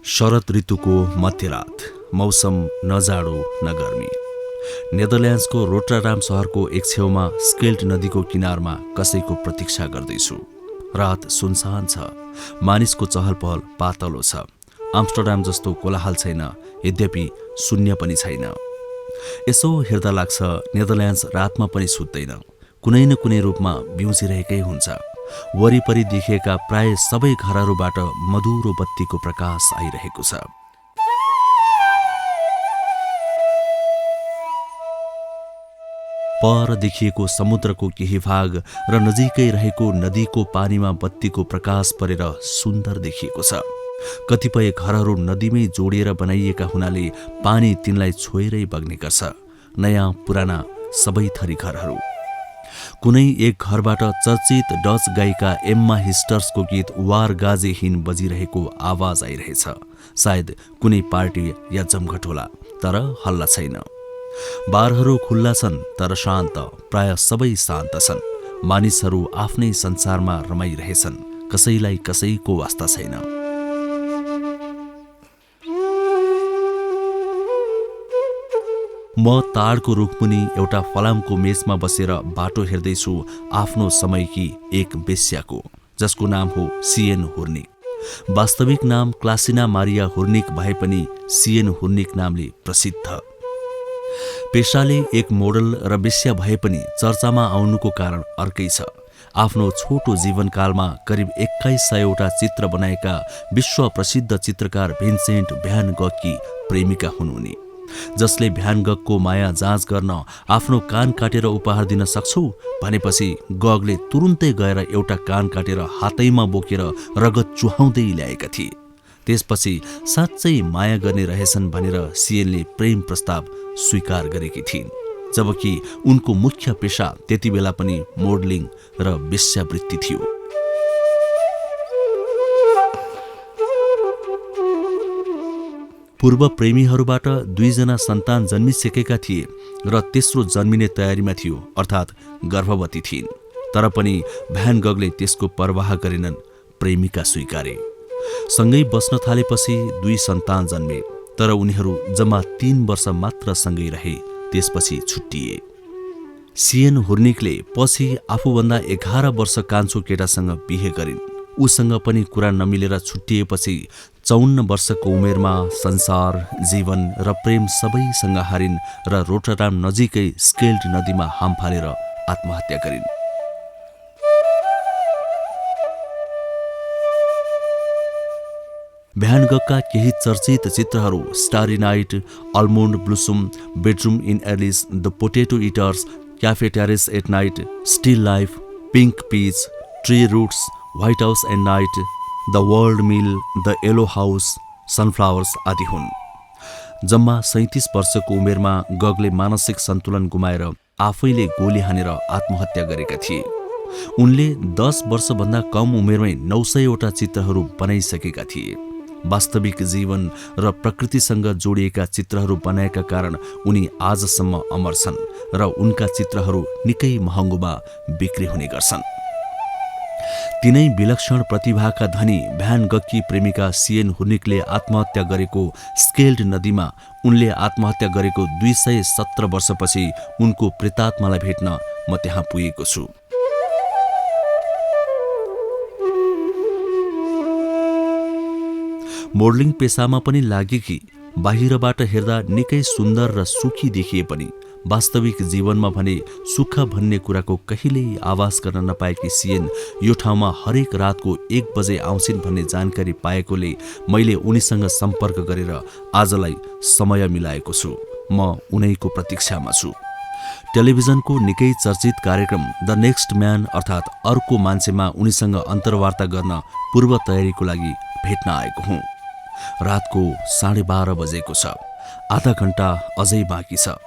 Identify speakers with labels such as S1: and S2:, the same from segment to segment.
S1: शरद ऋतुको मध्यरात, मौसम न जाडो न गर्मी। नेदरल्यान्ड्सको रोटरडाम शहरको एक छेउमा स्केल्ड नदीको किनारमा कसैको प्रतीक्षा गर्दैछु। रात सुनसान छ, मानिसको चहल पहल पातलो छ। आम्स्टरडाम जस्तो कोलाहल छैन, यद्यपि शून्य पनि छैन। यसो हेर्दा लाग्छ नेदरल्यान्ड्स रातमा पनि सुत्दैन, कुनै न कुनै रूपमा बिउजिरहेकै हुन्छ। वरिपरि देखिएका प्राय सबै घरहरूबाट मधुरो बत्तीको प्रकाश आइरहेको छ। पर देखिएको समुद्रको केही भाग र नजिकै रहेको नदीको पानीमा बत्तीको प्रकाश परेर सुन्दर देखिएको छ। कतिपय घरहरू नदीमै जोडिएर बनाइएका हुनाले पानी तिनलाई छोएरै बग्ने गर्छ। नयाँ पुराना सबै थरी घरहरू। कुनै एक घरबाट चर्चित डच गायिका एम्मा हिस्टर्सको गीत वार गाजे हिन बजिरहेको आवाज आइरहेछ। सायद कुनै पार्टी या जमघट होला, तर हल्ला छैन। बारहरू खुल्ला छन् तर शान्त, प्राय सबै शान्त छन्। मानिसहरू आफ्नै संसारमा रमाइरहेछन्, कसैलाई कसैको वास्ता छैन। म ताडको रुखमुनि एउटा फलामको मेचमा बसेर बाटो हेर्दैछु आफ्नो समयकी एक बेस्याको, जसको नाम हो सिएन हुर्निक। वास्तविक नाम क्लासिना मारिया हुर्निक भए पनि सिएन हुर्निक नामले प्रसिद्ध। पेशाले एक मोडल र बेस्या भए पनि चर्चामा आउनुको कारण अर्कै छ। आफ्नो छोटो जीवनकालमा करिब 2100 चित्र बनाएका विश्व प्रसिद्ध चित्रकार भिन्सेन्ट भ्यान गगकी प्रेमिका हुन् उनी। जसले भ्यान गगको माया जाँच गर्न आफ्नो कान काटेर उपहार दिन सक्छौ भनेपछि गगले तुरुन्तै गएर एउटा कान काटेर हातैमा बोकेर रगत चुहाउँदै ल्याएका थिए। त्यसपछि साँच्चै माया गर्ने रहेछन् भनेर सिएनले प्रेम प्रस्ताव स्वीकार गरेकी थिइन्, जबकि उनको मुख्य पेशा त्यति बेला पनि मोडलिङ र वेश्यावृत्ति थियो। पूर्व प्रेमीहरूबाट 2 जना सन्तान जन्मिसकेका थिए र तेस्रो जन्मिने तयारीमा थियो, अर्थात् गर्भवती थिइन्। तर पनि भ्यान गगले त्यसको परवाह गरेनन्, प्रेमिका स्वीकारे। सँगै बस्न थालेपछि 2 सन्तान जन्मे, तर उनीहरू जम्मा 3 वर्ष मात्र सँगै रहे, त्यसपछि छुट्टिए। सिएन हुर्निकले पछि आफूभन्दा 11 वर्ष कान्छो केटासँग बिहे गरिन्। उसँग पनि कुरा नमिलेर छुट्टिएपछि 54 वर्षको उमेरमा संसार, जीवन र प्रेम सबैसँग हारिन् र रोटरडाम नजिकै स्केल्ड नदीमा हाम फालेर आत्महत्या गरिन्। भ्यान गगका केही चर्चित चित्रहरू starry night, almond blossom, bedroom in Arles, the potato eaters, cafe terrace at night, still life, pink peach, tree roots, white house and night, the world mill, the yellow house, sunflowers आदि हुन्। जम्मा 37 वर्षको उमेरमा गगले मानसिक सन्तुलन गुमाएर आफैले गोली हानेर आत्महत्या गरेका थिए। उनले 10 वर्षभन्दा कम उमेरमै 900 चित्रहरू बनाइसकेका थिए। वास्तविक जीवन र प्रकृतिसँग जोडिएका चित्रहरू बनाएका कारण उनी आजसम्म अमर छन् र उनका चित्रहरू निकै महँगोमा बिक्री हुने गर्छन्। तिनै विलक्षण प्रतिभाका धनी भ्यान गगकी प्रेमिका सिएन हुर्निकले आत्महत्या गरेको स्केल्ड नदीमा उनले आत्महत्या गरेको 217 वर्षपछि उनको प्रेतात्मालाई भेट्न म त्यहाँ पुगेको छु। मोडलिङ पेसामा पनि लागेकी, बाहिरबाट हेर्दा निकै सुन्दर र सुखी देखिए पनि वास्तविक जीवनमा भने सुख भन्ने कुराको कहिल्यै आवाज गर्न नपाएकी सिएन यो ठाउँमा हरेक रातको 1 बजे आउँछिन् भन्ने जानकारी पाएकोले मैले उनीसँग सम्पर्क गरेर आजलाई समय मिलाएको छु। म उनैको प्रतीक्षामा छु। टेलिभिजनको निकै चर्चित कार्यक्रम द नेक्स्ट म्यान अर्थात् अर्को मान्छेमा उनीसँग अन्तर्वार्ता गर्न पूर्व तयारीको लागि भेट्न आएको हुँ। रातको 12:30 बजेको छ। आधा घण्टा अझै बाँकी छ।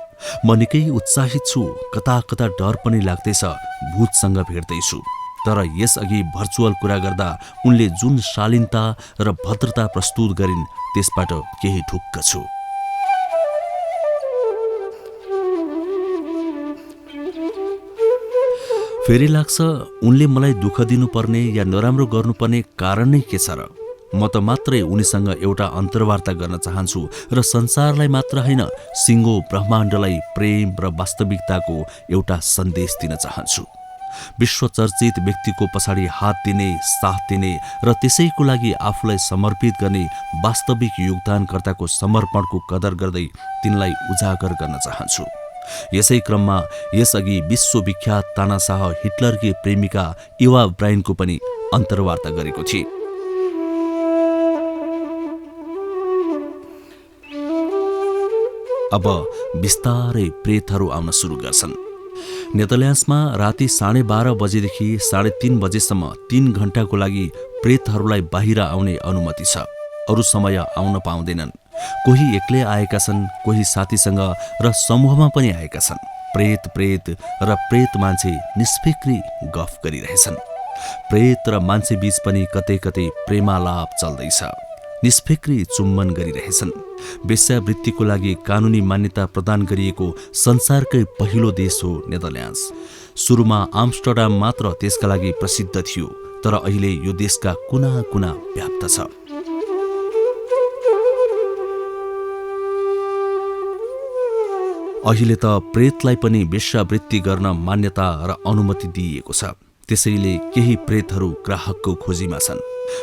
S1: म निकै उत्साहित छु। कता कता डर पनि लाग्दैछ, भूतसँग भेट्दैछु। तर यसअघि भर्चुअल कुरा गर्दा उनले जुन शालीनता र भद्रता प्रस्तुत गरिन् त्यसबाट केही ढुक्क छु। फेरि लाग्छ उनले मलाई दुःख दिनुपर्ने या नराम्रो गर्नुपर्ने कारण नै के छ र? म त मात्रै उनीसँग एउटा अन्तर्वार्ता गर्न चाहन्छु र संसारलाई मात्र होइन, सिङ्गो ब्रह्माण्डलाई प्रेम र वास्तविकताको एउटा सन्देश दिन चाहन्छु। विश्वचर्चित व्यक्तिको पछाडि हात दिने, साथ दिने र त्यसैको लागि आफूलाई समर्पित गर्ने वास्तविक योगदानकर्ताको समर्पणको कदर गर्दै तिनलाई उजागर गर्न चाहन्छु। यसै क्रममा यसअघि विश्वविख्यात तानाशाह हिटलरकी प्रेमिका इवा ब्राइनको पनि अन्तर्वार्ता गरेको थिए। अब बिस्तारै प्रेतहरू आउन सुरु गर्छन्। नेदरल्यान्ड्समा राति 12:30 बजेदेखि 3:30 बजेसम्म 3 घण्टाको लागि प्रेतहरूलाई बाहिर आउने अनुमति छ। अरू समय आउन पाउँदैनन्। कोही एक्लै आएका छन्, कोही साथीसँग र समूहमा पनि आएका छन्। प्रेत र प्रेत मान्छे निष्फिक्री गफ गरिरहेछन्। प्रेत र मान्छे बीच पनि कतै कतै प्रेमालाप चल्दैछ। निष्फिक्री चुम्बन गरिरहेछन्। वेश्यावृत्तिको लागि कानुनी मान्यता प्रदान गरिएको संसारकै पहिलो देश हो नेदरल्यान्ड्स। सुरुमा आम्स्टरडाम मात्र त्यसका लागि प्रसिद्ध थियो, तर अहिले यो देशका कुना कुना व्याप्त छ। अहिले त प्रेतलाई पनि वेश्यावृत्ति गर्न मान्यता र अनुमति दिइएको छ। त्यसैले केही प्रेतहरू ग्राहकको खोजीमा छन्।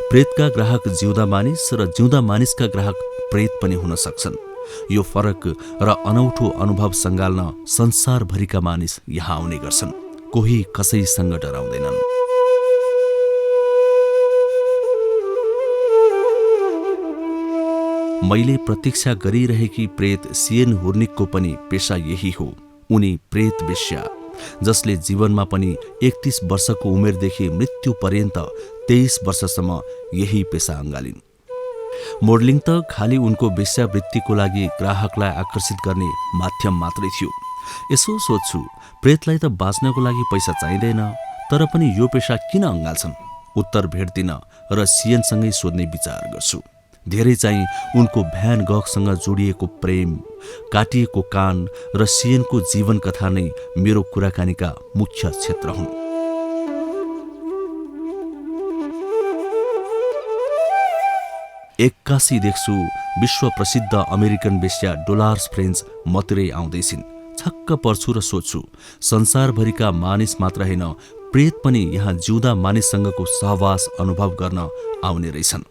S1: प्रेतका ग्राहक जिउँदा मानिस र जिउँदा मानिसका ग्राहक प्रेत पनि हुन सक्छन्। यो फरक र अनौठो अनुभव सँगाल्न संसारभरिका मानिस यहाँ आउने गर्छन्। कोही कसैसँग डराउँदैनन्। मैले प्रतीक्षा गरिरहेकी प्रेत सिएन हुर्निकको पनि पेशा यही हो। उनी प्रेत वेश्या, जसले जीवनमा पनि 31 वर्षको उमेरदेखि मृत्यु पर्यन्त 23 वर्षसम्म यही पेशा अँगालिन्। मोडलिङ त खालि उनको वेश्यावृत्तिको लागि ग्राहकलाई आकर्षित गर्ने माध्यम मात्रै थियो। यसो सोध्छु, प्रेतलाई त बाँच्नको लागि पैसा चाहिँदैन, तर पनि यो पेशा किन अँगाल्छन्? उत्तर भेट्दिन र सिएनसँगै सोध्ने विचार गर्छु। धेरै चाहिँ उनको भ्यान गहसँग जोडिएको प्रेम, काटिएको कान र सिएनको जीवन कथा नै मेरो कुराकानीका मुख्य क्षेत्र हुन्। एक्कासी देख्छु विश्व प्रसिद्ध अमेरिकन वेश्या डोलार्स फ्रेन्च मतिरै आउँदैछिन्। छक्क पर्छु र सोध्छु, संसारभरिका मानिस मात्र होइन, प्रेत पनि यहाँ जिउँदा मानिससँगको सहवास अनुभव गर्न आउने रहेछन्।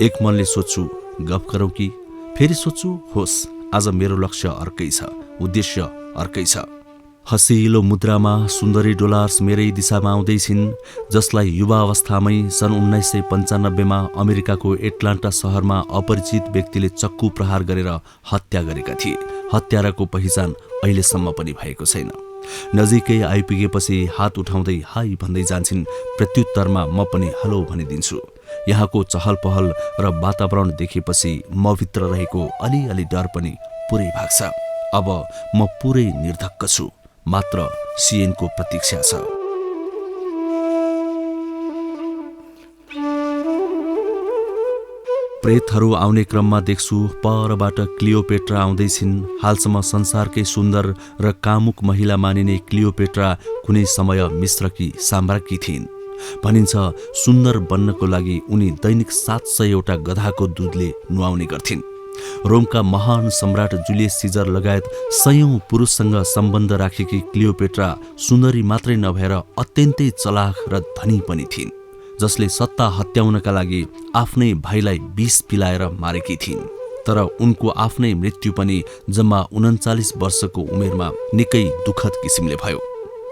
S1: एक मनले सोध्छु, गफ गरौँ कि? फेरि सोध्छु, होस्, आज मेरो लक्ष्य अर्कै छ, उद्देश्य अर्कै छ। हसिलो मुद्रामा सुन्दरी डोलार्स मेरै दिशामा आउँदैछिन्, जसलाई युवा अवस्थामै सन् 1995मा अमेरिकाको एटलान्टा सहरमा अपरिचित व्यक्तिले चक्कु प्रहार गरेर हत्या गरेका थिए। हत्याराको पहिचान अहिलेसम्म पनि भएको छैन। नजिकै आइपुगेपछि हात उठाउँदै हाई भन्दै जान्छन्। प्रत्युत्तरमा म पनि हेलो भनिदिन्छु। यहाँको चहल पहल र वातावरण देखेपछि म भित्र रहेको अलिअलि डर पनि पुरै भाग्छ। अब म पुरै निर्धक्क छु, मात्र सिएनको प्रतीक्षा छ। प्रेतहरू आउने क्रममा देख्छु परबाट क्लियोपेट्रा आउँदैछिन्। हालसम्म संसारकै सुन्दर र कामुक महिला मानिने क्लियोपेट्रा कुनै समय मिश्रकी साम्राज्ञी थिइन्। भनिन्छ सुन्दर बन्नको लागि उनी दैनिक 700 गधाको दुधले नुहाउने गर्थिन्। रोमका महान सम्राट जुलियस सिजर लगायत 100 पुरुषसँग सम्बन्ध राखेकी क्लियोपेट्रा सुन्दरी मात्रै नभएर अत्यन्तै चलाख र धनी पनि थिइन्, जसले सत्ता हत्याउनका लागि आफ्नै भाइलाई विष पिलाएर मारेकी थिइन्। तर उनको आफ्नै मृत्यु पनि जम्मा 39 वर्षको उमेरमा निकै दुःखद किसिमले भयो।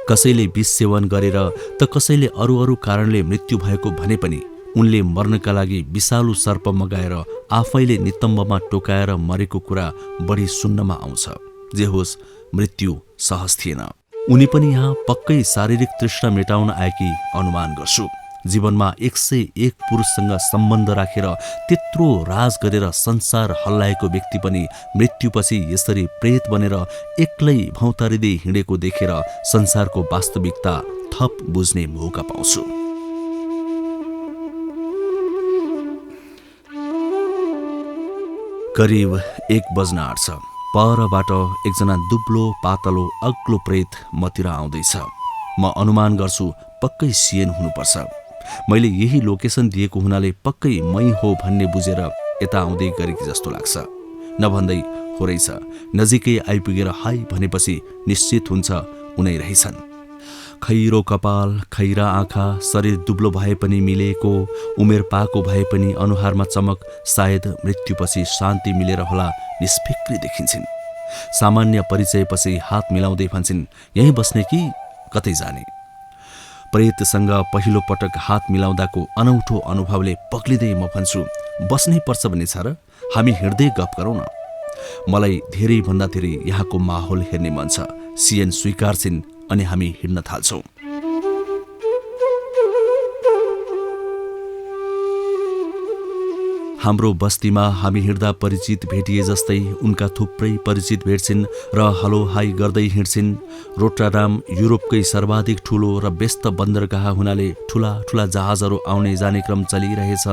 S1: कसैले विष सेवन गरेर त कसैले अरू कारणले मृत्यु भएको भने पनि उनले मर्नका लागि विषालु सर्प मगाएर आफैले नितम्बमा टोकाएर मरेको कुरा बढी सुन्नमा आउँछ। जे होस्, मृत्यु सहज थिएन। उनी पनि यहाँ पक्कै शारीरिक तृष्णा मेटाउन आएकी अनुमान गर्छु। जीवनमा 101 पुरुषसँग सम्बन्ध राखेर त्यत्रो राज गरेर संसार हल्लाएको व्यक्ति पनि मृत्युपछि यसरी प्रेत बनेर एक्लै भौतारिँदै हिँडेको देखेर संसारको वास्तविकता थप बुझ्ने मौका पाउँछु। करिब 1 बज्न आँट्छ। परबाट एकजना दुब्लो पातलो अग्लो प्रेत मतिर आउँदैछ। म अनुमान गर्छु पक्कै सिएन हुनुपर्छ। मैले यही लोकेसन दिएको हुनाले पक्कै मै हो भन्ने बुझेर यता आउँदै गरेकी जस्तो लाग्छ। नभन्दै हो रहेछ, नजिकै आइपुगेर हाई भनेपछि निश्चित हुन्छ उनै रहेछन्। खैरो कपाल, खैरा आँखा, शरीर दुब्लो भए पनि मिलेको, उमेर पाको भए पनि अनुहारमा चमक, सायद मृत्युपछि शान्ति मिलेर होला निष्फिक्री देखिन्छन्। सामान्य परिचयपछि हात मिलाउँदै भन्छन्, यहीँ बस्ने कि कतै जाने। प्रेतसँग पहिलो पटक हात मिलाउँदाको अनौठो अनुभवले पग्लिँदै म भन्छु, बस्नै पर्छ भन्ने छ र, हामी हिँड्दै गफ गरौँ न। मलाई धेरै भन्दा धेरै यहाँको माहौल हेर्ने मन छ। सिएन स्वीकार्छिन् अनि हामी हिँड्न थाल्छौँ। हाम्रो बस्तीमा हामी हिँड्दा परिचित भेटिए जस्तै उनका थुप्रै परिचित भेट्छिन् र हलो हाई गर्दै हिँड्छिन्। रोटरडाम युरोपकै सर्वाधिक ठूलो र व्यस्त बन्दरगाह हुनाले ठूला ठूला जहाजहरू आउने जाने क्रम चलिरहेछ।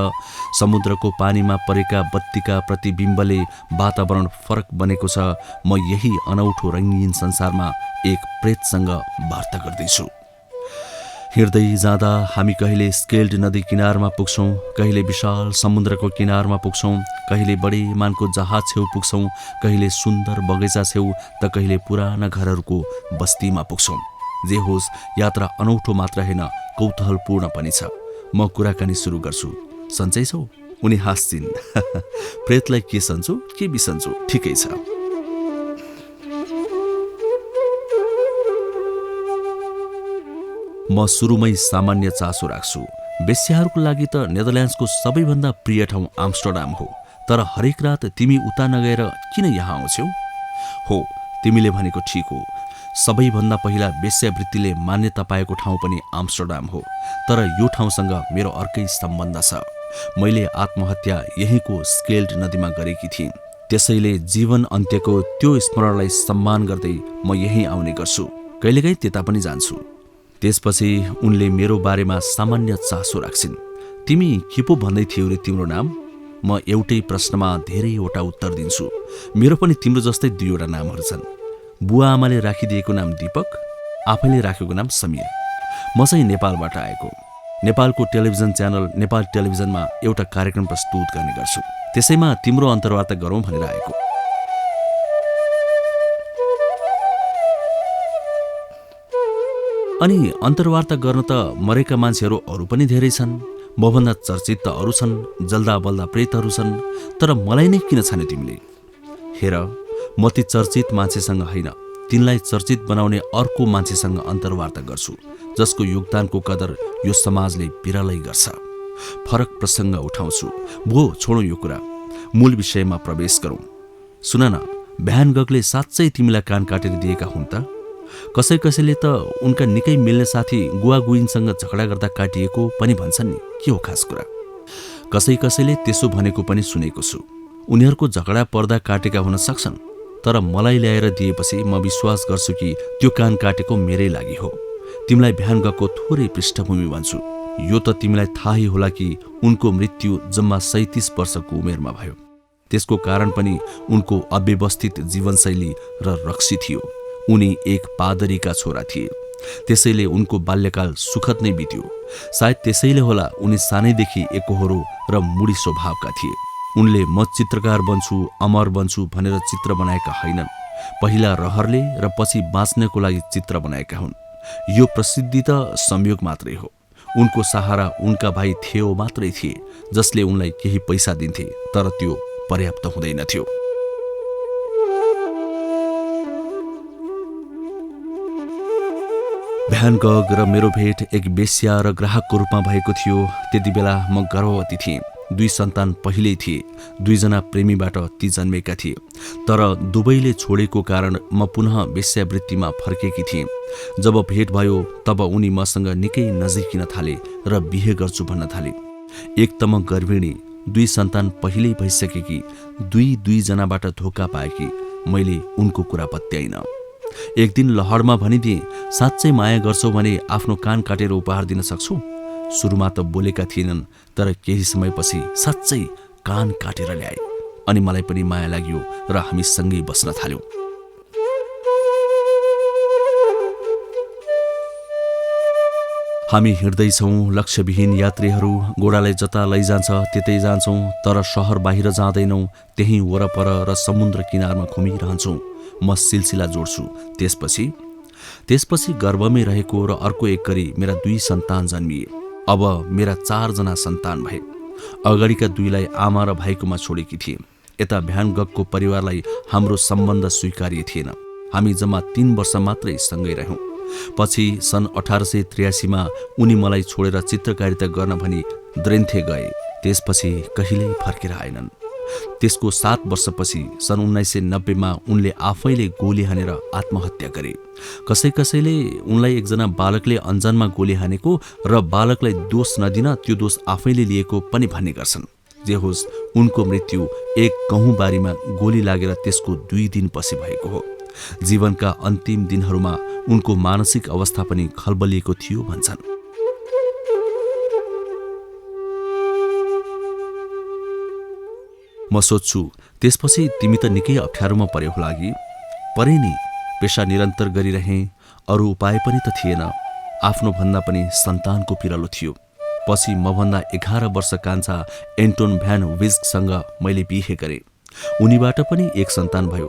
S1: समुद्रको पानीमा परेका बत्तीका प्रतिबिम्बले वातावरण फरक बनेको छ। म यही अनौठो रङ्गीन संसारमा एक प्रेतसँग वार्ता गर्दैछु। हिँड्दै जाँदा हामी कहिले स्केल्ड नदी किनारमा पुग्छौँ, कहिले विशाल समुद्रको किनारमा पुग्छौँ, कहिले बडे मानको जहाज छेउ पुग्छौँ, कहिले सुन्दर बगैँचा छेउ त कहिले पुराना घरहरूको बस्तीमा पुग्छौँ। जे होस्, यात्रा अनौठो मात्र होइन, कौतूहलपूर्ण पनि छ। म कुराकानी सुरु गर्छु। सन्चै छौ? उनी हाँस्छिन्। प्रेतलाई के सन्चो के बिसन्चो, ठिकै छ। म सुरुमै सामान्य चासो राख्छु। वेश्याहरूको लागि त नेदरल्यान्ड्सको सबैभन्दा प्रिय ठाउँ आम्स्टरडाम हो, तर हरेक रात तिमी उता नगएर किन यहाँ आउँछौ? हो, तिमीले भनेको ठिक हो। सबैभन्दा पहिला वेश्यावृत्तिले मान्यता पाएको ठाउँ पनि आम्स्टरडाम हो, तर यो ठाउँसँग मेरो अर्कै सम्बन्ध छ। मैले आत्महत्या यहीँको स्केल्ड नदीमा गरेकी थिएँ, त्यसैले जीवन अन्त्यको त्यो स्मरणलाई सम्मान गर्दै म यहीँ आउने गर्छु। कहिलेकाहीँ त्यता पनि जान्छु। त्यसपछि उनले मेरो बारेमा सामान्य चासो राख्छिन्। तिमी के पो भन्दै थियौ रे तिम्रो नाम? म एउटै प्रश्नमा धेरैवटा उत्तर दिन्छु। मेरो पनि तिम्रो जस्तै दुईवटा नामहरू छन्। बुवा आमाले राखिदिएको नाम दीपक, आफैले राखेको नाम समीर। म चाहिँ नेपालबाट आएको। नेपालको टेलिभिजन च्यानल नेपाल टेलिभिजनमा एउटा कार्यक्रम प्रस्तुत गर्ने गर्छु। त्यसैमा तिम्रो अन्तर्वार्ता गरौँ भनेर आएको। अनि अन्तर्वार्ता गर्न त मरेका मान्छेहरू अरू पनि धेरै छन्। मभन्दा चर्चित त अरू छन्, जल्दा बल्दा प्रेतहरू छन्, तर मलाई नै किन छान्यो तिमीले? हेर, म ती चर्चित मान्छेसँग होइन, तिनलाई चर्चित बनाउने अर्को मान्छेसँग अन्तर्वार्ता गर्छु, जसको योगदानको कदर यो समाजले बिरलै गर्छ। फरक प्रसङ्ग उठाउँछु। भो छोडौँ यो कुरा, मूल विषयमा प्रवेश गरौँ। सुन न, भ्यान गगले साँच्चै तिमीलाई कान काटेर दिएका हुन् त? कसैले त उनका निकै मिल्ने साथी गुवा गुइनसँग झगडा गर्दा काटिएको पनि भन्छन् नि, के हो खास कुरा? कसैले त्यसो भनेको पनि सुनेको छु। उनीहरूको झगडा पर्दा काटेका हुन सक्छन्, तर मलाई ल्याएर दिएपछि म विश्वास गर्छु कि त्यो कान काटेको मेरै लागि हो। तिमीलाई भ्यान गगको थोरै पृष्ठभूमि भन्छु। यो त तिमीलाई थाहै होला कि उनको मृत्यु जम्मा 37 वर्षको उमेरमा भयो। त्यसको कारण पनि उनको अव्यवस्थित जीवनशैली र रक्सी थियो। उनी एक पादरीका छोरा थिए, त्यसैले उनको बाल्यकाल सुखद नै बित्यो। सायद त्यसैले होला उनी सानैदेखि एकोहोरो र मुडी स्वभावका थिए। उनले म चित्रकार बन्छु, अमर बन्छु भनेर चित्र बनाएका हैनन्। पहिला रहरले र पछि बाँच्नको लागि चित्र बनाएका हुन्। यो प्रसिद्धि त संयोग मात्रै हो। उनको सहारा उनका भाइ थियो मात्रै थिए, जसले उनलाई केही पैसा दिन्थे, तर त्यो पर्याप्त हुँदैनथ्यो। भ्यान गग र मेरो भेट एक वेश्या र ग्राहकको रूपमा भएको थियो। त्यति बेला म गर्भवती थिएँ। 2 सन्तान पहिल्यै थिए। 2 जना प्रेमीबाट ती जन्मेका थिए, तर दुवैले छोडेको कारण म पुनः वेश्यावृत्तिमा फर्केकी थिएँ। जब भेट भयो तब उनी मसँग निकै नजिकिन थाले र बिहे गर्छु भन्न थाले। एक त म गर्भिणी, 2 सन्तान पहिल्यै भइसकेकी, 2 जनाबाट धोका पाएकी। मैले उनको कुरा पत्याइन। एक दिन लहरमा भनिदिए, साँच्चै माया गर्छौ भने आफ्नो कान काटेर उपहार दिन सक्छु? सुरुमा त बोलेका थिएनन्, तर केही समयपछि साँच्चै कान काटेर ल्याए। अनि मलाई पनि माया लाग्यो र हामी सँगै बस्न थाल्यौं। हामी हिँड्दैछौँ लक्ष्यविहीन यात्रीहरू, घोडालाई जता लैजान्छ त्यतै जान्छौँ, तर सहर बाहिर जाँदैनौँ, त्यहीँ वरपर र समुद्र किनारमा घुमिरहन्छौँ। म सिलसिला जोड्छु। त्यसपछि गर्भमै रहेको र अर्को एक गरी मेरा 2 सन्तान जन्मिए। अब मेरा 4 जना सन्तान भए। अगाडिका 2लाई आमा र भाइकोमा छोडेकी थिए। यता भ्यान गगको परिवारलाई हाम्रो सम्बन्ध स्वीकार्य थिएन। हामी जम्मा 3 वर्ष मात्रै सँगै रह्यौँ। पछि सन् 1883 उनी मलाई छोडेर चित्रकारिता गर्न भनी द्रेन्थे गए। त्यसपछि कहिल्यै फर्केर आएनन्। त्यसको 7 वर्षपछि सन् 1990 उनले आफैले गोली हानेर आत्महत्या गरे। कसैले उनलाई एकजना बालकले अन्जानमा गोली हानेको र बालकलाई दोष नदिन त्यो दोष आफैले लिएको पनि भन्ने गर्छन्। जे होस्, उनको मृत्यु एक गहुँ बारीमा गोली लागेर त्यसको 2 दिनपछि भएको हो। जीवनका अन्तिम दिनहरूमा उनको मानसिक अवस्था पनि खलबलिएको थियो भन्छन्। म सोच्छु, त्यसपछि तिमी त निकै अप्ठ्यारोमा पर्यो होला कि? परे नि, पेसा निरन्तर गरिरहे, अरू उपाय पनि त थिएन। आफ्नो भन्दा पनि सन्तानको पिरालो थियो। पछि मभन्दा 11 वर्ष कान्छा एन्टोन भ्यान विस्कसँग मैले बिहे गरेँ। उनीबाट पनि एक सन्तान भयो।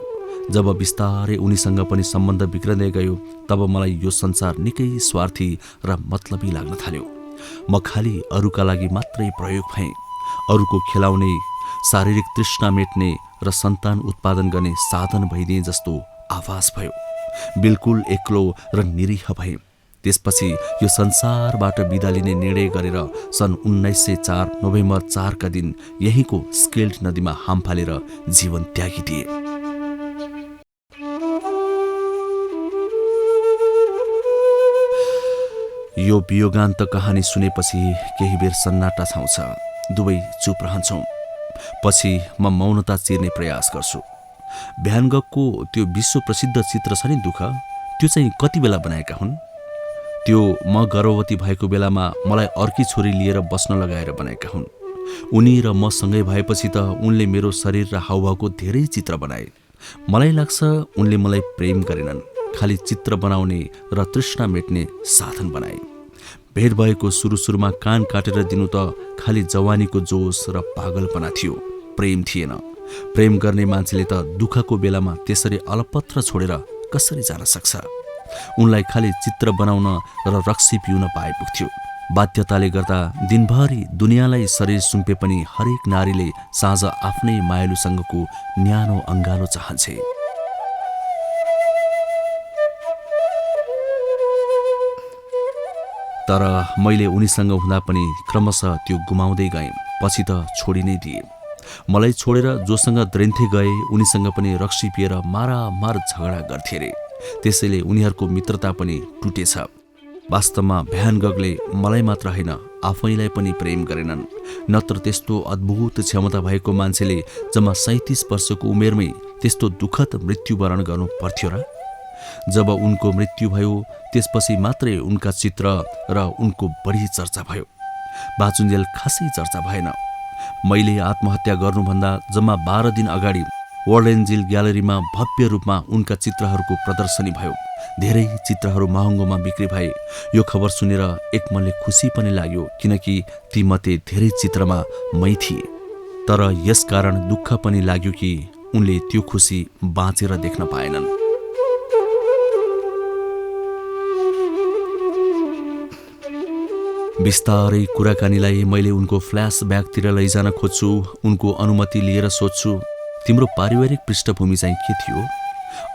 S1: जब बिस्तारै उनीसँग पनि सम्बन्ध बिग्रदै गयो, तब मलाई यो संसार निकै स्वार्थी र मतलबी लाग्न थाल्यो। म खालि अरूका लागि मात्रै प्रयोग भएँ। अरूको खेलाउने, शारीरिक तृष्णा मेट्ने र सन्तान उत्पादन गर्ने साधन भइदिए जस्तो आभास भयो। बिल्कुल एक्लो र निरीह भएँ। त्यसपछि यो संसारबाट बिदा लिने निर्णय गरेर सन् 1904 नोभेम्बर 4 का दिन यहीँको स्केल्ड नदीमा हाम फालेर जीवन त्यागिदिए। यो वियोगान्त कहानी सुनेपछि केही बेर सन्नाटा छाउँछ। दुवै चुप रहन्छौँ। पछि म मौनता चिर्ने प्रयास गर्छु। भ्यान गगको त्यो विश्व प्रसिद्ध चित्र छ नि दुःख, त्यो चाहिँ कति बेला बनाएका हुन्? त्यो म गर्भवती भएको बेलामा मलाई अर्की छोरी लिएर बस्न लगाएर बनाएका हुन्। उनी र म सँगै भएपछि त उनले मेरो शरीर र हाउभावको धेरै चित्र बनाए। मलाई लाग्छ उनले मलाई प्रेम गरेनन्, खालि चित्र बनाउने र तृष्णा मेट्ने साधन बनाए। भेट भएको सुरुमा कान काटेर दिनु त खालि जवानीको जोस र पागलपना थियो, प्रेम थिएन। प्रेम गर्ने मान्छेले त दुःखको बेलामा त्यसरी अलपत्र छोडेर कसरी जान सक्छ? उनलाई खालि चित्र बनाउन र रक्सी पिउन पाए पुग्थ्यो। बाध्यताले गर्दा दिनभरि दुनियाँलाई शरीर सुम्पे पनि हरेक नारीले साँझ आफ्नै मायालुसँगको न्यानो अङ्गालो चाहन्छे। तर मैले उनीसँग हुँदा पनि क्रमशः त्यो गुमाउँदै गएँ। पछि त छोडी नै दिए। मलाई छोडेर जोसँग द्रेन्थे गए उनीसँग पनि रक्सी पिएर मारामार झगडा गर्थे रे। त्यसैले उनीहरूको मित्रता पनि टुटेछ। वास्तवमा भ्यान गगले मलाई मात्र होइन, आफैलाई पनि प्रेम गरेनन्। नत्र त्यस्तो अद्भुत क्षमता भएको मान्छेले जम्मा 37 वर्षको उमेरमै त्यस्तो दुःखद मृत्युवरण गर्नु पर्थ्यो र? जब उनको मृत्यु भयो त्यसपछि मात्रै उनका चित्र र उनको बढी चर्चा भयो। बाँचुन्जेल खासै चर्चा भएन। मैले आत्महत्या गर्नुभन्दा जम्मा 12 दिन अगाडि वर्डेन्जिल ग्यालरीमा भव्य रूपमा उनका चित्रहरूको प्रदर्शनी भयो। धेरै चित्रहरू महँगोमा बिक्री भए। यो खबर सुनेर एकमनले खुसी पनि लाग्यो, किनकि तीमध्ये धेरै चित्रमा मै थिए। तर यसकारण दुःख पनि लाग्यो कि उनले त्यो खुसी बाँचेर देख्न पाएनन्। बिस्तारै कुराकानीलाई मैले उनको फ्ल्यासब्याकतिर लैजान खोज्छु। उनको अनुमति लिएर सोध्छु, तिम्रो पारिवारिक पृष्ठभूमि चाहिँ के थियो?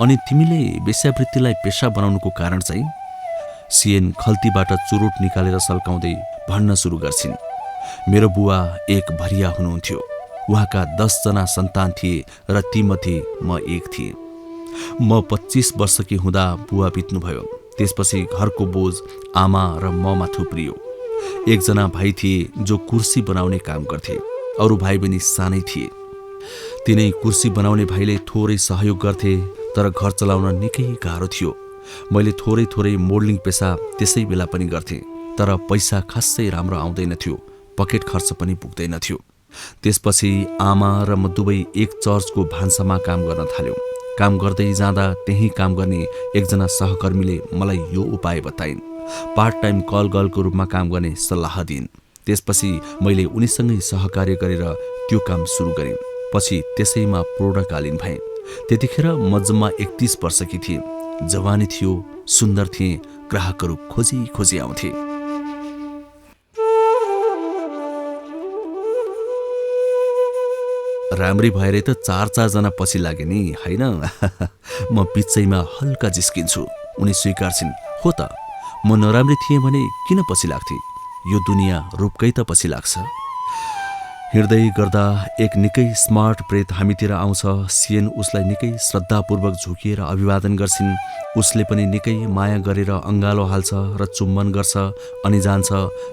S1: अनि तिमीले वेश्यावृत्तिलाई पेशा बनाउनुको कारण चाहिँ? सिएन खल्तीबाट चुरोट निकालेर सल्काउँदै भन्न सुरु गर्छिन्। मेरो बुवा एक भरिया हुनुहुन्थ्यो। उहाँका 10 जना सन्तान थिए र तीमध्ये म एक थिएँ। म 25 वर्षकी हुँदा बुवा बित्नुभयो। त्यसपछि घरको बोझ आमा र ममा थुप्रियो। एकजना भाइ थिए जो कुर्सी बनाउने काम गर्थे। अरू भाइ बहिनी सानै थिए। तिनै कुर्सी बनाउने भाइले थोरै सहयोग गर्थे, तर घर चलाउन निकै गाह्रो थियो। मैले थोरै मोडलिङ पेसा त्यसै बेला पनि गर्थेँ, तर पैसा खासै राम्रो आउँदैनथ्यो। पकेट खर्च पनि पुग्दैनथ्यो। त्यसपछि आमा र म दुवै एक चर्चको भान्सामा काम गर्न थाल्यौँ। काम गर्दै जाँदा त्यही काम गर्ने एकजना सहकर्मीले मलाई यो उपाय बताइन्। पार्ट टाइम कल गर्लको रूपमा काम गर्ने सल्लाह दिइन्। त्यसपछि मैले उनीसँगै सहकार्य गरेर त्यो काम सुरु गरेँ। पछि त्यसैमा पूर्णकालीन भएँ। त्यतिखेर म जम्मा 31 वर्षकी थिएँ। जवानी थियो, सुन्दर थिएँ, ग्राहकहरू खोजी खोजी आउँथे। राम्री भएरै त 4 जना पछि लागे नि, होइन? म बिचैमा हल्का जिस्किन्छु। उनी स्वीकार्छिन्, हो त, म नराम्री थिएँ भने किन पछि लाग्थे? यो दुनियाँ रूपकै त पछि लाग्छ। हिँड्दै गर्दा एक निकै स्मार्ट प्रेत हामीतिर आउँछ। सिएन उसलाई निकै श्रद्धापूर्वक झुकिएर अभिवादन गर्छिन्। उसले पनि निकै माया गरेर अङ्गालो हाल्छ र चुम्बन गर्छ अनि जान्छ।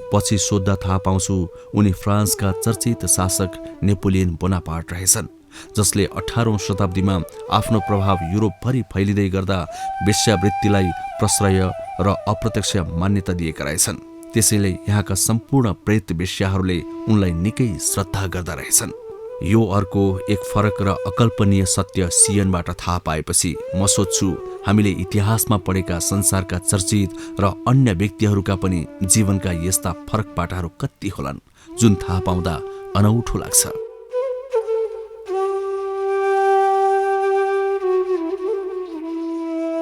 S1: पछि सोद्धा थाहा पाउँछु उनी फ्रान्सका चर्चित शासक नेपोलियन बोनापार्ट रहेछन्, जसले 18औं शताब्दीमा आफ्नो प्रभाव युरोपभरि फैलिँदै गर्दा वेश्यावृत्तिलाई प्रश्रय र अप्रत्यक्ष मान्यता दिएका रहेछन्। त्यसैले यहाँका सम्पूर्ण प्रेत वेश्याहरूले उनलाई निकै श्रद्धा गर्दा रहेछन्। यो अर्को एक फरक र अकल्पनीय सत्य सिएनबाट थाहा पाएपछि म सोध्छु, हामीले इतिहासमा पढेका संसारका चर्चित र अन्य व्यक्तिहरूका पनि जीवनका यस्ता फरक पाटाहरू कति होलान्, जुन थाहा पाउँदा अनौठो लाग्छ।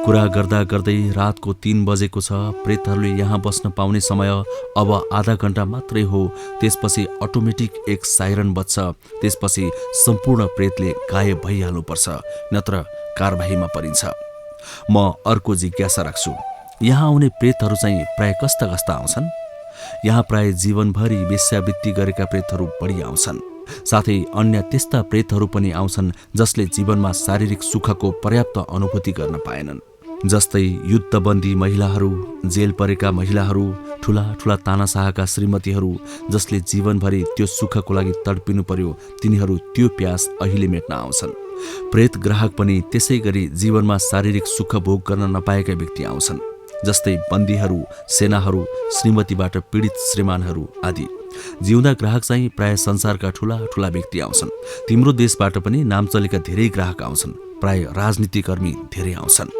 S1: कुरा गर्दा गर्दै रातको 3 बजेको छ। प्रेतहरूले यहाँ बस्न पाउने समय अब आधा घण्टा मात्रै हो। त्यसपछि अटोमेटिक एक साइरन बज्छ। त्यसपछि सम्पूर्ण प्रेतले गायब भइहाल्नुपर्छ, नत्र कारबाहीमा परिन्छ। म अर्को जिज्ञासा राख्छु, यहाँ आउने प्रेतहरू चाहिँ प्राय कस्ता कस्ता आउँछन्? यहाँ प्राय जीवनभरि वेश्यावृत्ति गरेका प्रेतहरू बढी आउँछन्। साथै अन्य त्यस्ता प्रेतहरू पनि आउँछन् जसले जीवनमा शारीरिक सुखको पर्याप्त अनुभूति गर्न पाएनन्। जस्तै युद्धबन्दी महिलाहरू, जेल परेका महिलाहरू, ठुला ठुला तानाशाहका श्रीमतीहरू जसले जीवनभरि त्यो सुखको लागि तडपिनु पर्यो, तिनीहरू त्यो प्यास अहिले मेट्न आउँछन्। प्रेत ग्राहक पनि त्यसै गरी जीवनमा शारीरिक सुख भोग गर्न नपाएका व्यक्ति आउँछन्, जस्तै बन्दीहरू, सेनाहरू, श्रीमतीबाट पीडित श्रीमानहरू आदि। जिउँदा ग्राहक चाहिँ प्राय संसारका ठुला ठुला व्यक्ति आउँछन्। तिम्रो देशबाट पनि नाम चलेका धेरै ग्राहक आउँछन्। प्राय राजनीतिकर्मी धेरै आउँछन्।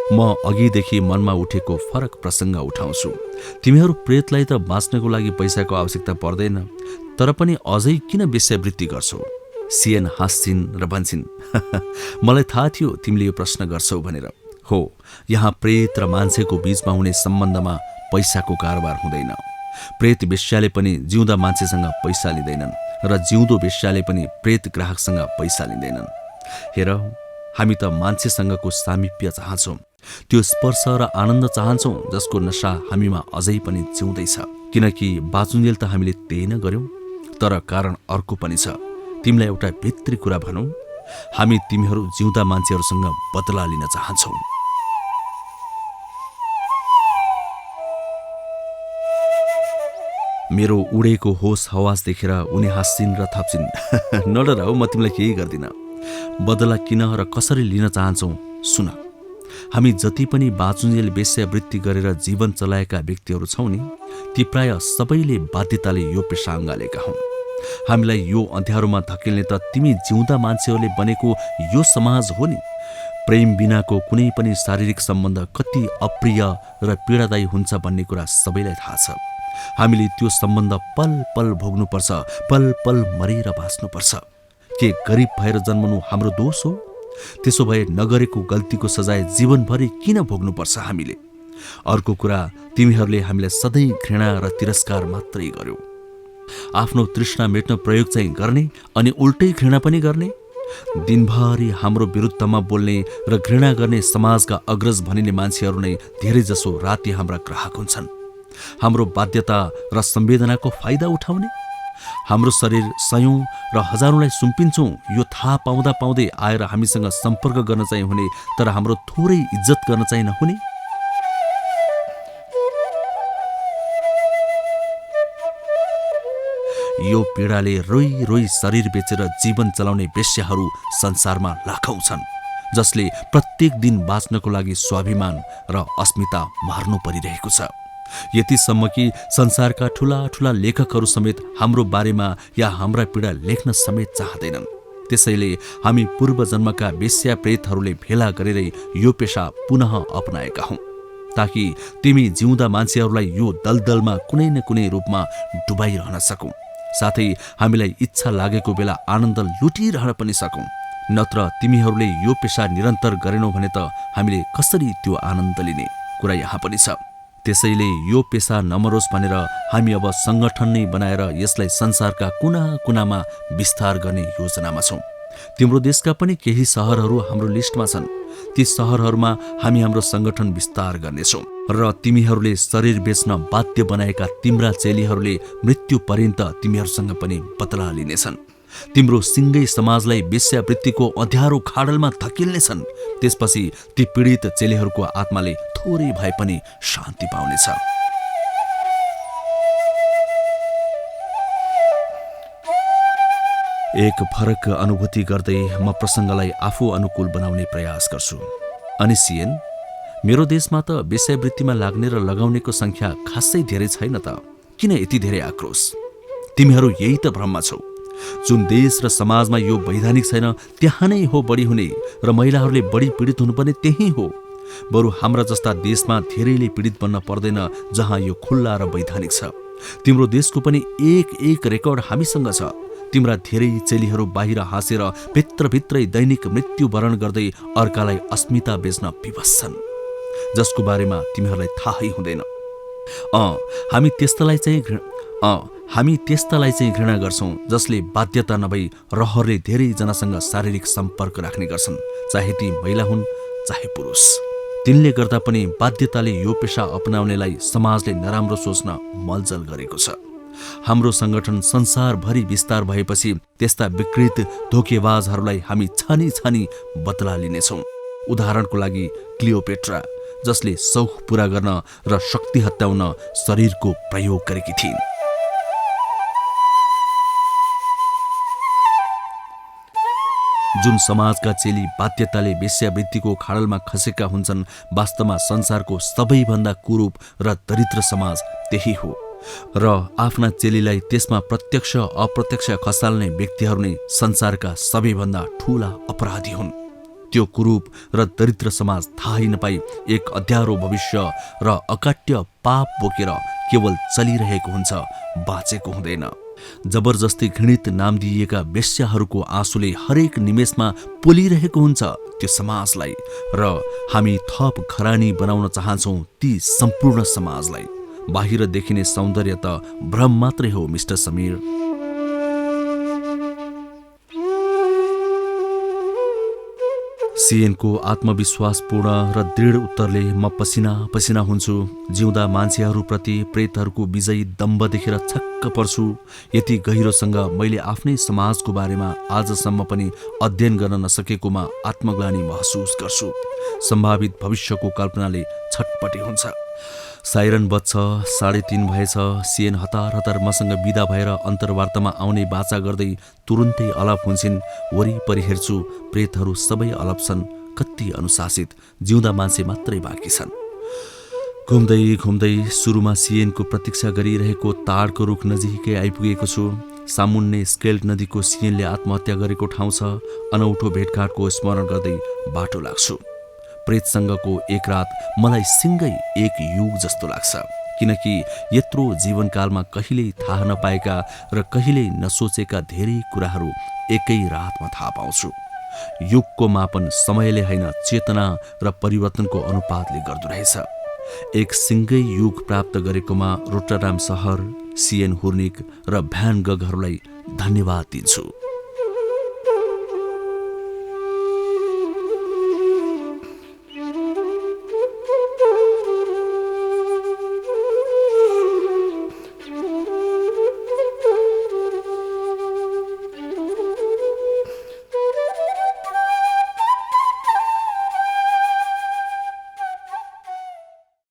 S1: म अघिदेखि मनमा उठेको फरक प्रसङ्ग उठाउँछु। तिमीहरू प्रेतलाई त बाँच्नको लागि पैसाको आवश्यकता पर्दैन, तर पनि अझै किन वेश्यावृत्ति गर्छौ? सिएन हाँस्छिन् र भन्छिन्, मलाई थाहा थियो तिमीले यो प्रश्न गर्छौ भनेर। हो, यहाँ प्रेत र मान्छेको बीचमा हुने सम्बन्धमा पैसाको कारोबार हुँदैन। प्रेत वेश्याले पनि जिउँदा मान्छेसँग पैसा लिँदैनन् र जिउँदो वेश्याले पनि प्रेत ग्राहकसँग पैसा लिँदैनन्। हेर, हामी त मान्छेसँगको सामिप्य चाहन्छौँ, त्यो स्पर्श र आनन्द चाहन्छौँ जसको नशा हामीमा अझै पनि जिउँदैछ। किनकि बाँचुन्जेल त हामीले त्यही नै गर्यौँ। तर कारण अर्को पनि छ। तिमीलाई एउटा भित्री कुरा भनौँ, हामी तिमीहरू जिउँदा मान्छेहरूसँग बदला लिन चाहन्छौँ। मेरो उडेको होस हवास देखेर उनी हाँस्छिन् र थप्छिन्, नडराऊ, म तिमीलाई केही गर्दिन। बदला किन र कसरी लिन चाहन्छौ? सुन, हामी जति पनि बाँचुन्जेल वेश्यावृत्ति गरेर जीवन चलाएका व्यक्तिहरू छौँ नि, ती प्राय सबैले बाध्यताले यो पेशा अँगालेका हुन्। हामीलाई यो अँध्यारोमा धकेल्ने त तिमी जिउँदा मान्छेहरूले बनेको यो समाज हो नि। प्रेम बिनाको कुनै पनि शारीरिक सम्बन्ध कति अप्रिय र पीडादायी हुन्छ भन्ने कुरा सबैलाई थाहा छ। हामीले त्यो सम्बन्ध पल पल भोग्नुपर्छ, पल पल मरेर बाँच्नुपर्छ। के गरिब भएर जन्मनु हाम्रो दोष हो? त्यसो भए नगरेको गल्तीको सजाय जीवनभरि किन भोग्नुपर्छ हामीले? अर्को कुरा, तिमीहरूले हामीलाई सधैँ घृणा र तिरस्कार मात्रै गर्यौ। आफ्नो तृष्णा मेट्न प्रयोग चाहिँ गर्ने अनि उल्टै घृणा पनि गर्ने। दिनभरि हाम्रो विरुद्धमा बोल्ने र घृणा गर्ने समाजका अग्रज भनिने मान्छेहरू नै धेरै जसो राति हाम्रा ग्राहक हुन्छन्। हाम्रो बाध्यता र संवेदनाको फाइदा उठाउने। हाम्रो शरीर सयौं र हजारौंलाई सुम्पिन्छौं यो थाहा पाउँदा पाउँदै आएर हामीसँग सम्पर्क गर्न चाहिँ हुने, तर हाम्रो थोरै इज्जत गर्न चाहिँ नहुने। यो पीडाले रोई रोई शरीर बेचेर जीवन चलाउने वेश्याहरू संसारमा लाखौं छन्, जसले प्रत्येक दिन बाँच्नको लागि स्वाभिमान र अस्मिता मार्नु परिरहेको छ। यतिसम्म कि संसारका ठूला ठूला लेखकहरू समेत हाम्रो बारेमा या हाम्रा पीडा लेख्न समेत चाहदैनन्। त्यसैले हामी पूर्व जन्मका वेश्या प्रेतहरूले भेला गरेर यो पेशा पुनः अपनाएका हौं, ताकि तिमी जिउँदा मान्छेहरूलाई यो दलदलमा कुनै न कुनै रूपमा डुबाइरहन सकौं, साथै हामीलाई इच्छा लागेको बेला आनन्द लुटिरहन पनि सकौं। नत्र तिमीहरूले यो पेशा निरन्तर गरेनौ भने त हामीले कसरी त्यो आनन्द लिने कुरा यहाँ पनि छ। त्यसैले यो पेशा नमरोस् भनेर हामी अब संगठन नै बनाएर यसलाई संसारका कुना कुनामा विस्तार गर्ने योजनामा छौं। तिम्रो देशका पनि केही शहरहरू हाम्रो लिस्टमा छन्। ती शहरहरूमा हामी हाम्रो संगठन विस्तार गर्नेछौं र तिमीहरूले शरीर बेच्न बाध्य बनाएका तिम्रा चेलीहरूले मृत्यु पर्यन्त तिमीहरूसँग पनि बदला लिनेछन्। तिम्रो सिंगै समाजलाई वेश्यावृत्तिको अँध्यारो खाडलमा धकिल्नेछन्। त्यसपछि ती पीडित चेलीहरूको आत्माले थोरै भए पनि शान्ति पाउनेछ। एक फरक अनुभूति गर्दै म प्रसङ्गलाई आफू अनुकूल बनाउने प्रयास गर्छु। अनि सिएन, मेरो देशमा त वेश्यावृत्तिमा लाग्ने र लगाउनेको संख्या खासै धेरै छैन त, किन यति धेरै आक्रोश? तिमीहरू यही त भ्रममा छौ। जुन देश र समाजमा यो वैधानिक छैन त्यहाँ नै हो बढी हुने र महिलाहरूले बढी पीडित हुनुपर्ने त्यही हो। बरु हाम्रा जस्ता देशमा धेरैले पीडित बन्न पर्दैन जहाँ यो खुल्ला र वैधानिक छ। तिम्रो देशको पनि एक रेकर्ड हामीसँग छ। तिम्रा धेरै चेलीहरू बाहिर हाँसेर भित्रभित्रै दैनिक मृत्यु वरण गर्दै अर्कालाई अस्मिता बेच्न विवश छन्, जसको बारेमा तिमीहरूलाई थाहै हुँदैन। हामी त्यस्तालाई चाहिँ घृणा गर्छौं जसले बाध्यता नभई रहरले धेरै जनासँग शारीरिक सम्पर्क राख्ने गर्छन्, चाहे ती महिला हुन् चाहे पुरुष। तिनले गर्दा पनि बाध्यताले यो पेशा अपनाउनेलाई समाजले नराम्रो सोच्न मलजल गरेको छ। हाम्रो संगठन संसारभरि विस्तार भएपछि त्यस्ता विकृत धोकेबाजहरूलाई हामी छानी छानी बदला लिनेछौं। उदाहरणको लागि क्लियोपेट्रा, जसले सौख पूरा गर्न र शक्ति हत्याउन शरीरको प्रयोग गरेकी थिइन्। जुन समाजका चेली बाध्यताले वेश्यावृत्तिको खाडलमा खसेका हुन्छन्, वास्तवमा संसारको सबैभन्दा कुरूप र दरिद्र समाज त्यही हो। र आफ्ना चेलीलाई त्यसमा प्रत्यक्ष अप्रत्यक्ष खसाल्ने व्यक्तिहरू नै संसारका सबैभन्दा ठूला अपराधी हुन्। त्यो कुरूप र दरिद्र समाज थाहै नपाई एक अध्यारो भविष्य र अकाट्य पाप बोकेर केवल चलिरहेको हुन्छ, बाँचेको हुँदैन। जबरजस्ती घृणित नाम दिइएका वेश्याहरूको आँसुले हरेक निमेषमा पोलिरहेको हुन्छ त्यो समाजलाई, र हामी थप घरानी बनाउन चाहन्छौं ती सम्पूर्ण समाजलाई। बाहिर देखिने सौन्दर्य त भ्रम मात्रै हो मिस्टर समीर। सिएनको आत्मविश्वासपूर्ण र दृढ उत्तरले म पसिना पसिना हुन्छु। जिउँदा मान्छेहरूप्रति प्रेतहरूको विजयी दम्भ देखेर छक्क पर्छु। यति गहिरोसँग मैले आफ्नै समाजको बारेमा आजसम्म पनि अध्ययन गर्न नसकेकोमा आत्मग्लानि महसुस गर्छु। सम्भावित भविष्यको कल्पनाले छटपटी हुन्छ। साइरन बज्छ, 3:30 भएछ। सिएन हतार मसँग विदा भएर अन्तर्वार्तामा आउने बाचा गर्दै तुरुन्तै अलप हुन्छन्। वरिपरि हेर्छु, प्रेतहरू सबै अलप छन्। कति अनुशासित, जिउँदा मान्छे मात्रै बाँकी छन्। घुम्दै घुम्दै सुरुमा सिएनको प्रतीक्षा गरिरहेको ताडको रुख नजिकै आइपुगेको छु। सामुन्ने स्केल्ड नदीको सिएनले आत्महत्या गरेको ठाउँ छ। अनौठो भेटघाटको स्मरण गर्दै बाटो लाग्छु। प्रेतसँगको एक रात मलाई सिंगै एक युग जस्तो लाग्छ, किनकि यत्रो जीवनकालमा कहिल्यै थाहा नपाएका र कहिल्यै नसोचेका धेरै कुराहरू एकै रातमा थाहा पाउँछु। युगको मापन समयले होइन, चेतना र परिवर्तनको अनुपातले गर्दो रहेछ। एक सिंगै युग प्राप्त गरेकोमा रोटरडाम सहर, सिएन हुर्निक र भ्यान गगहरूलाई धन्यवाद दिन्छु।